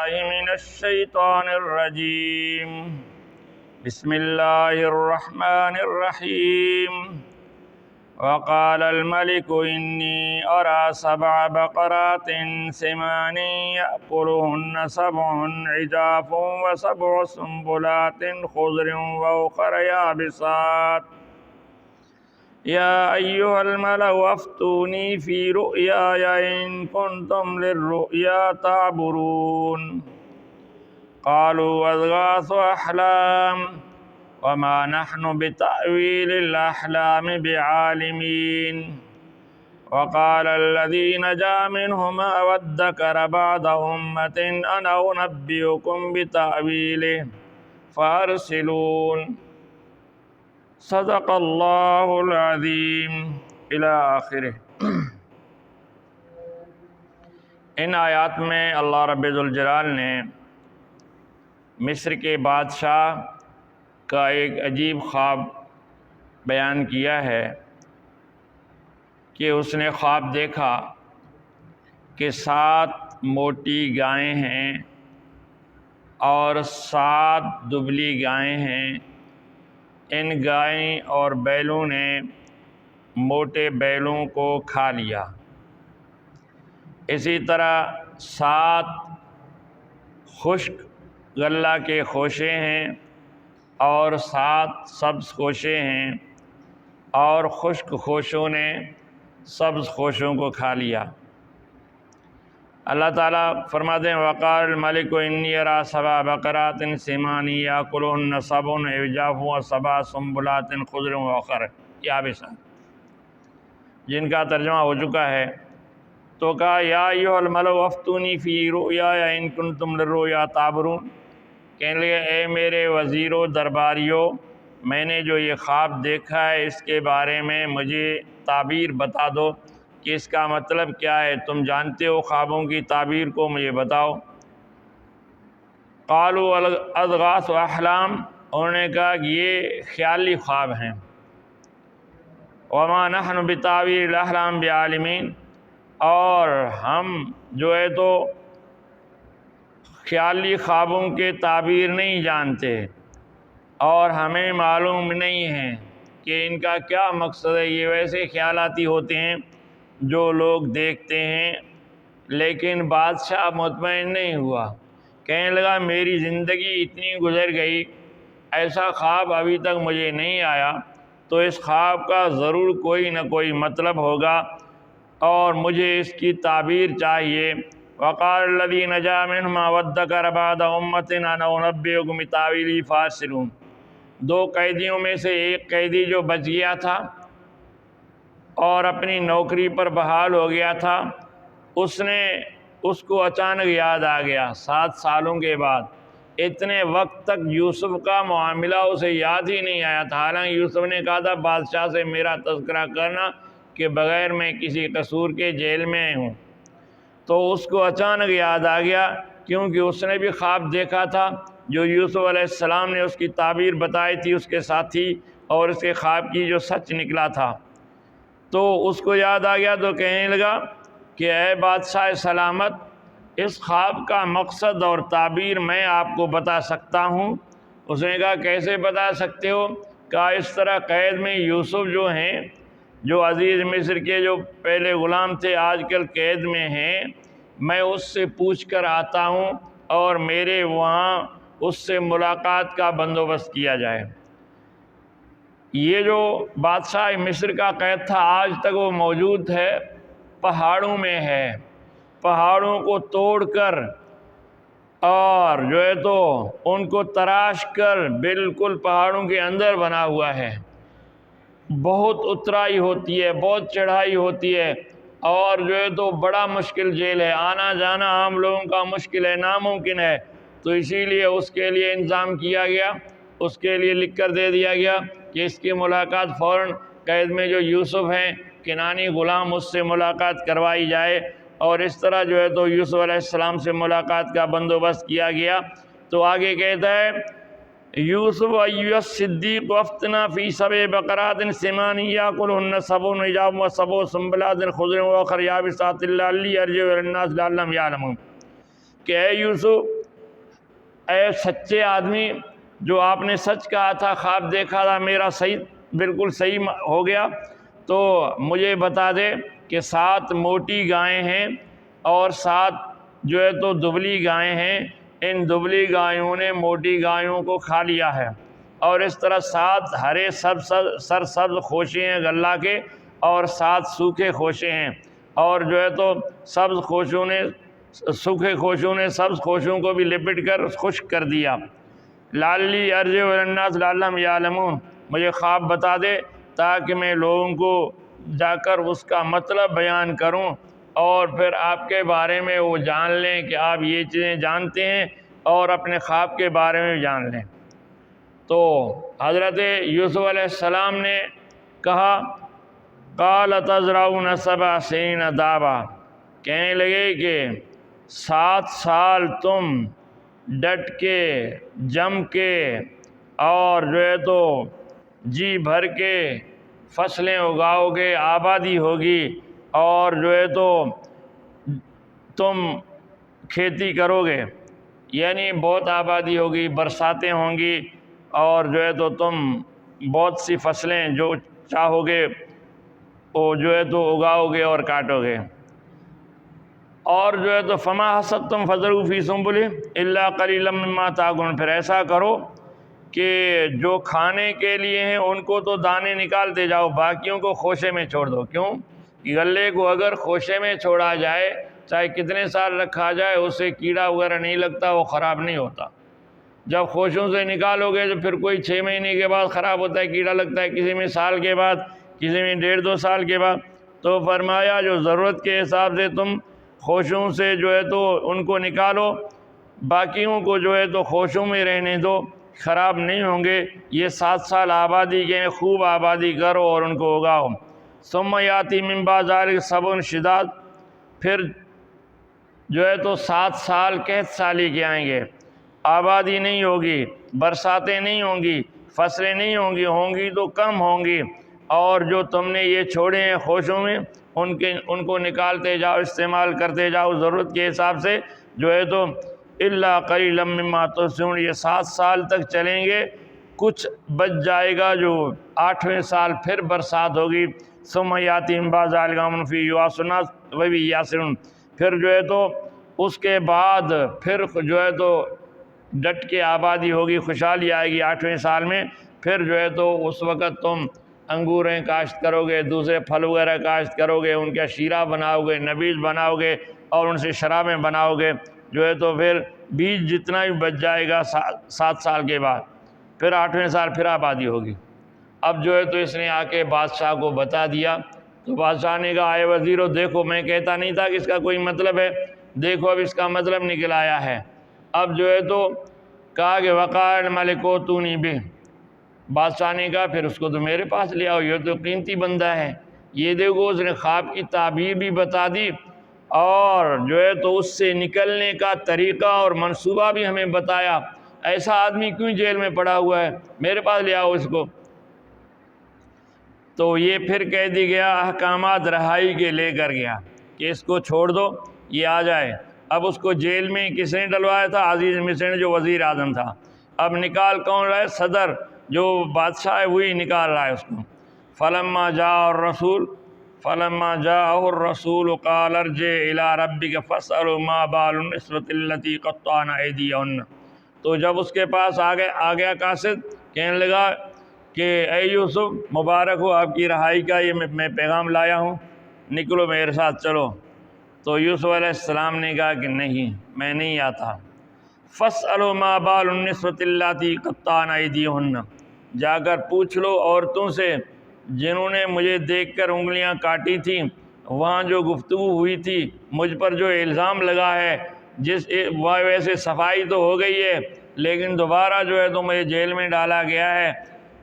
بالله من الشيطان الرجيم. بسم الله الرحمن الرحيم. وقال الملك إني أرى 7 بقرات سمان يأكلهن 7 عجاف و7 سنبلات خضر وأخر يابسات يا أيها الملأ أفتوني في رؤياي إن كنتم للرؤيا تعبرون. قالوا أضغاث أحلام وما نحن بتأويل الأحلام بعالمين. وقال الذي نجا منهما وادكر بعد أمة أنا أنبئكم بتأويله فأرسلون. صدق اللہ العظیم الی آخرہ۔ ان آیات میں اللہ رب ذوالجلال نے مصر کے بادشاہ کا ایک عجیب خواب بیان کیا ہے کہ اس نے خواب دیکھا کہ 7 موٹی گائیں ہیں اور 7 دبلی گائیں ہیں۔ ان گائیں اور بیلوں نے موٹے بیلوں کو کھا لیا۔ اسی طرح 7 خشک غلہ کے خوشے ہیں اور 7 سبز خوشے ہیں، اور خشک خوشوں نے سبز خوشوں کو کھا لیا۔ اللہ تعالیٰ فرماتے ہیں وقال الملک انی اری 7 بقرات سمان یاکلہن 7 عجاف و7 سنبلات خضر وأخر یابسات، جن کا ترجمہ ہو چکا ہے۔ تو کہا یا ایھا الملأ افتونی فی رؤیایا ان کنتم للرؤیا تعبرون، کہنے لگے اے میرے وزیرو درباریو، میں نے جو یہ خواب دیکھا ہے اس کے بارے میں مجھے تعبیر بتا دو کہ اس کا مطلب کیا ہے، تم جانتے ہو خوابوں کی تعبیر کو، مجھے بتاؤ۔ قالوا اضغاث احلام، انہوں نے کہا کہ یہ خیالی خواب ہیں۔ وما نحن بتاویل الاحلام بعالمین، اور ہم جو ہے تو خیالی خوابوں کے تعبیر نہیں جانتے، اور ہمیں معلوم نہیں ہے کہ ان کا کیا مقصد ہے۔ یہ ویسے خیالاتی ہوتے ہیں جو لوگ دیکھتے ہیں، لیکن بادشاہ مطمئن نہیں ہوا، کہنے لگا میری زندگی اتنی گزر گئی، ایسا خواب ابھی تک مجھے نہیں آیا، تو اس خواب کا ضرور کوئی نہ کوئی مطلب ہوگا اور مجھے اس کی تعبیر چاہیے۔ وقال الذی نجا منہما وادکر بعد امۃ انا انبئکم بتأویلہ فارسلون۔ 2 قیدیوں میں سے ایک قیدی جو بچ گیا تھا اور اپنی نوکری پر بحال ہو گیا تھا، اس کو اچانک یاد آ گیا 7 سالوں کے بعد۔ اتنے وقت تک یوسف کا معاملہ اسے یاد ہی نہیں آیا تھا، حالانکہ یوسف نے کہا تھا بادشاہ سے میرا تذکرہ کرنا کہ بغیر میں کسی قصور کے جیل میں ہوں۔ تو اس کو اچانک یاد آ گیا، کیونکہ اس نے بھی خواب دیکھا تھا جو یوسف علیہ السلام نے اس کی تعبیر بتائی تھی اس کے ساتھی، اور اس کے خواب کی جو سچ نکلا تھا۔ تو اس کو یاد آ گیا، تو کہنے لگا کہ اے بادشاہ سلامت، اس خواب کا مقصد اور تعبیر میں آپ کو بتا سکتا ہوں۔ اس نے کہا کیسے بتا سکتے ہو؟ کہا اس طرح قید میں یوسف جو ہیں، جو عزیز مصر کے جو پہلے غلام تھے آج کل قید میں ہیں، میں اس سے پوچھ کر آتا ہوں اور میرے وہاں اس سے ملاقات کا بندوبست کیا جائے۔ یہ جو بادشاہ مصر کا قید تھا آج تک وہ موجود ہے، پہاڑوں میں ہے، پہاڑوں کو توڑ کر اور جو ہے تو ان کو تراش کر بالکل پہاڑوں کے اندر بنا ہوا ہے۔ بہت اترائی ہوتی ہے، بہت چڑھائی ہوتی ہے، اور جو ہے تو بڑا مشکل جیل ہے، آنا جانا عام لوگوں کا مشکل ہے، ناممکن ہے۔ تو اسی لیے اس کے لیے انتظام کیا گیا، اس کے لیے لکھ کر دے دیا گیا کہ اس کی ملاقات فوراً قید میں جو یوسف ہیں کنانی غلام، اس سے ملاقات کروائی جائے، اور اس طرح جو ہے تو یوسف علیہ السلام سے ملاقات کا بندوبست کیا گیا۔ تو آگے کہتا ہے یوسف ایھا الصدیق افتنا فی 7 بقرات سمان یاکلہن 7 عجاف و7 سنبلات خضر وأخر یابسات لعلی ارجع الی الناس لعلہم یعلمون، کہ اے یوسف اے سچے آدمی، جو آپ نے سچ کہا تھا، خواب دیکھا تھا میرا صحیح بالکل صحیح ہو گیا، تو مجھے بتا دے کہ 7 موٹی گائیں ہیں اور 7 جو ہے تو دبلی گائیں ہیں، ان دبلی گایوں نے موٹی گایوں کو کھا لیا ہے، اور اس طرح 7 ہرے سرسبز خوشے ہیں غلہ کے، اور 7 سوکھے خوشے ہیں، اور جو ہے تو سبز خوشوں نے سوکھے خوشوں نے سبز خوشوں کو بھی لپٹ کر خشک کر دیا۔ لالی ارجع الی الناس لعلہم یعلمون، مجھے خواب بتا دے تاکہ میں لوگوں کو جا کر اس کا مطلب بیان کروں، اور پھر آپ کے بارے میں وہ جان لیں کہ آپ یہ چیزیں جانتے ہیں، اور اپنے خواب کے بارے میں جان لیں۔ تو حضرت یوسف علیہ السلام نے کہا قال تزرعون 7 سنین دابا، کہنے لگے کہ 7 سال تم ڈٹ کے جم کے اور جو ہے تو جی بھر کے فصلیں اگاؤ گے، آبادی ہوگی، اور جو ہے تو تم کھیتی کرو گے، یعنی بہت آبادی ہوگی، برساتیں ہوں گی، اور جو ہے تو تم بہت سی فصلیں جو چاہو گے وہ جو ہے تو اگاؤ گے اور کاٹو گے، اور جو ہے تو فما حصدتم فذروا فی سنبلہ الا قلیلا مما تاکلون، پھر ایسا کرو کہ جو کھانے کے لیے ہیں ان کو تو دانے نکالتے جاؤ، باقیوں کو خوشے میں چھوڑ دو۔ کیوں؟ غلے کو اگر خوشے میں چھوڑا جائے، چاہے کتنے سال رکھا جائے، اسے کیڑا وغیرہ نہیں لگتا، وہ خراب نہیں ہوتا۔ جب خوشوں سے نکالو گے تو پھر کوئی 6 مہینے کے بعد خراب ہوتا ہے، کیڑا لگتا ہے، کسی میں سال کے بعد، کسی میں 1.5-2 سال کے بعد۔ تو فرمایا جو ضرورت کے حساب سے تم خوشوں سے جو ہے تو ان کو نکالو، باقیوں کو جو ہے تو خوشوں میں رہنے دو، خراب نہیں ہوں گے۔ یہ 7 سال آبادی کے خوب آبادی کرو اور ان کو اگاؤ۔ ثم یاتی من بعد ذلک 7 شداد، پھر جو ہے تو 7 سال قحط سالی کے آئیں گے، آبادی نہیں ہوگی، برساتیں نہیں ہوں گی، فصلیں نہیں ہوں گی تو کم ہوں گی، اور جو تم نے یہ چھوڑے ہیں خوشوں میں ان کو نکالتے جاؤ، استعمال کرتے جاؤ ضرورت کے حساب سے، جو ہے تو الا قلیلا مما تحصنون، یہ 7 سال تک چلیں گے، کچھ بچ جائے گا جو 8ویں سال پھر برسات ہوگی۔ ثم یاتی من بعد ذلک قوم فیہ یغاثون الناس وفیہ یعصرون، پھر جو ہے تو اس کے بعد پھر جو ہے تو ڈٹ کے آبادی ہوگی، خوشحالی آئے گی 8ویں سال میں، پھر جو ہے تو اس وقت تم انگوریں کاشت کرو گے، دوسرے پھل وغیرہ کاشت کرو گے، ان کا شیرہ بناؤ گے، نبیذ بناؤ گے، اور ان سے شرابیں بناؤ گے، جو ہے تو پھر بیج جتنا بھی بچ جائے گا 7 سال کے بعد، پھر 8ویں سال پھر آبادی ہوگی۔ اب جو ہے تو اس نے آ کے بادشاہ کو بتا دیا، تو بادشاہ نے کہا اے وزیرو، دیکھو میں کہتا نہیں تھا کہ اس کا کوئی مطلب ہے، دیکھو اب اس کا مطلب نکل آیا ہے۔ اب جو ہے تو کہا کہ وقال الملک اوتونی بہ، بادشاہ نے کہا پھر اس کو تو میرے پاس لے آؤ، یہ تو قیمتی بندہ ہے، یہ دیکھو اس نے خواب کی تعبیر بھی بتا دی، اور جو ہے تو اس سے نکلنے کا طریقہ اور منصوبہ بھی ہمیں بتایا، ایسا آدمی کیوں جیل میں پڑا ہوا ہے، میرے پاس لے آؤ اس کو۔ تو یہ پھر کہہ دی گیا احکامات رہائی کے لے کر گیا کہ اس کو چھوڑ دو، یہ آ جائے۔ اب اس کو جیل میں کس نے ڈلوایا تھا؟ عزیز مصر نے، جو وزیر اعظم تھا۔ اب نکال کون رہا ہے؟ صدر جو بادشاہ ہے وہی نکال رہا ہے اس کو۔ فلما جاءه الرسول قال ارجع الى ربك فاسأله ما بال النسوة التي قطعن أيديهن، تو جب اس کے پاس آ گیا قاصد، کہنے لگا کہ اے یوسف مبارک ہو آپ کی رہائی کا، یہ میں پیغام لایا ہوں، نکلو میرے ساتھ چلو۔ تو یوسف علیہ السلام نے کہا کہ نہیں، میں نہیں آتا۔ فاسألوا ما بال النسوة اللاتي قطعن أيديهن، جا کر پوچھ لو عورتوں سے جنہوں نے مجھے دیکھ کر انگلیاں کاٹی تھیں، وہاں جو گفتگو ہوئی تھی، مجھ پر جو الزام لگا ہے، ویسے صفائی تو ہو گئی ہے، لیکن دوبارہ جو ہے تو مجھے جیل میں ڈالا گیا ہے،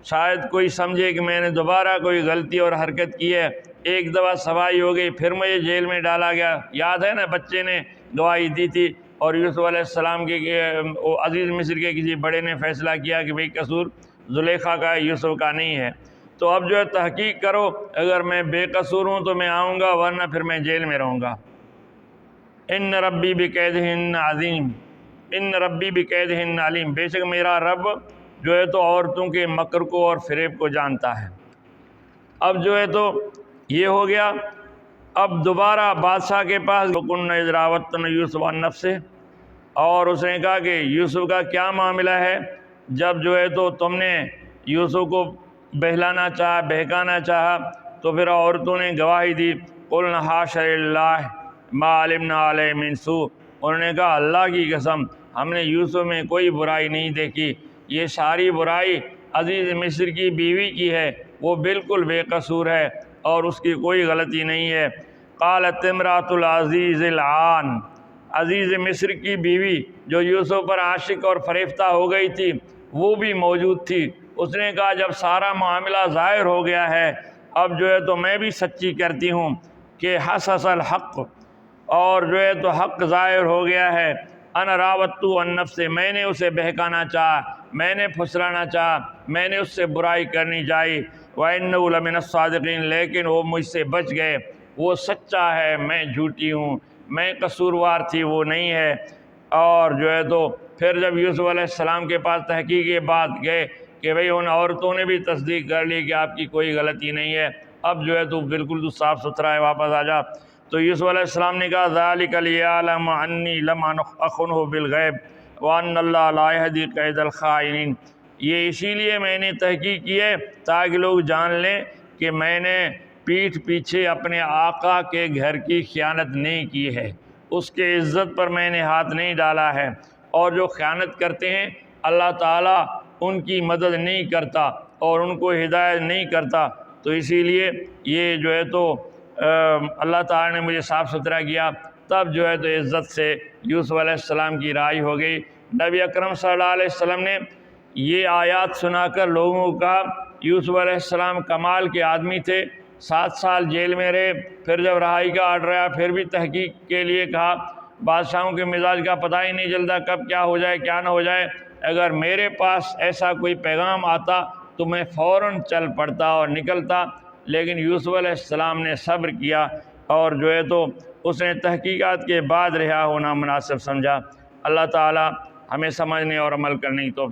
شاید کوئی سمجھے کہ میں نے دوبارہ کوئی غلطی اور حرکت کی ہے، ایک دفعہ صفائی ہو گئی پھر مجھے جیل میں ڈالا گیا۔ یاد ہے نا بچے نے گواہی دی تھی، اور یوسف علیہ السلام کے عزیز مصر کے کسی بڑے نے فیصلہ کیا کہ بھئی قصور زلیخا کا ہے، یوسف کا نہیں ہے۔ تو اب جو ہے تحقیق کرو، اگر میں بے قصور ہوں تو میں آؤں گا، ورنہ پھر میں جیل میں رہوں گا۔ ان ربی بکیدہن عظیم، ان ربی بکیدہن علیم، بے شک میرا رب جو ہے تو عورتوں کے مکر کو اور فریب کو جانتا ہے۔ اب جو ہے تو یہ ہو گیا۔ اب دوبارہ بادشاہ کے پاس وَكُنَّ إِذْ رَاوَدتُّنَّ يُوسُفَ عَن نَفْسِهِ، اور اس نے کہا کہ یوسف کا کیا معاملہ ہے، جب جو ہے تو تم نے یوسف کو بہلانا چاہا، بہکانا چاہا، تو پھر عورتوں نے گواہی دی، قُلْنَا حَاشَ لِلَّهِ مَا عَلِمْنَا عَلَيْهِ مِنْ سُوءٍ، انہوں نے کہا اللہ کی قسم ہم نے یوسف میں کوئی برائی نہیں دیکھی، یہ ساری برائی عزیز مصر کی بیوی کی ہے، وہ بالکل بے قصور ہے اور اس کی کوئی غلطی نہیں ہے۔ قالت امرأۃ العزیز العان، عزیز مصر کی بیوی جو یوسف پر عاشق اور فریفتہ ہو گئی تھی وہ بھی موجود تھی، اس نے کہا جب سارا معاملہ ظاہر ہو گیا ہے اب جو ہے تو میں بھی سچی کرتی ہوں کہ حسس الحق، اور جو ہے تو حق ظاہر ہو گیا ہے، انا راودتو عن نفسہ، میں نے اسے بہکانا چاہا، میں نے پھسلانا چاہا، میں نے اس سے برائی کرنی چاہی، وَإِنَّهُ لَمِنَ الصَّادِقِينَ، لیکن وہ مجھ سے بچ گئے، وہ سچا ہے میں جھوٹی ہوں، میں قصوروار تھی وہ نہیں ہے۔ اور جو ہے تو پھر جب یوسف علیہ السلام کے پاس تحقیق کے بعد گئے کہ بھئی ان عورتوں نے بھی تصدیق کر لی کہ آپ کی کوئی غلطی نہیں ہے، اب جو ہے تو بالکل تو صاف ستھرا ہے، واپس آ جا۔ تو یوسف علیہ السلام نے کہا ذَلِكَ لِيَعْلَمَ أَنِّي لَمْ أَخُنْهُ بِالْغَيْبِ وَأَنَّ اللَّهَ لَا يَهْدِي كَيْدَ الْخَائِنِينَ، یہ اسی لیے میں نے تحقیق کی ہے تاکہ لوگ جان لیں کہ میں نے پیٹھ پیچھے اپنے آقا کے گھر کی خیانت نہیں کی ہے، اس کے عزت پر میں نے ہاتھ نہیں ڈالا ہے، اور جو خیانت کرتے ہیں اللہ تعالیٰ ان کی مدد نہیں کرتا اور ان کو ہدایت نہیں کرتا، تو اسی لیے یہ جو ہے تو اللہ تعالیٰ نے مجھے صاف ستھرا کیا۔ تب جو ہے تو عزت سے یوسف علیہ السلام کی رہائی ہو گئی۔ نبی اکرم صلی اللہ علیہ وسلم نے یہ آیات سنا کر لوگوں کو کہا یوسف علیہ السلام کمال کے آدمی تھے، 7 سال جیل میں رہے، پھر جب رہائی کا آرڈر آیا پھر بھی تحقیق کے لیے کہا، بادشاہوں کے مزاج کا پتہ ہی نہیں چلتا کب کیا ہو جائے کیا نہ ہو جائے، اگر میرے پاس ایسا کوئی پیغام آتا تو میں فوراً چل پڑتا اور نکلتا، لیکن یوسف علیہ السلام نے صبر کیا اور جو ہے تو اس نے تحقیقات کے بعد رہا ہونا مناسب سمجھا۔ اللہ تعالی ہمیں سمجھنے اور عمل کرنے کی توفیق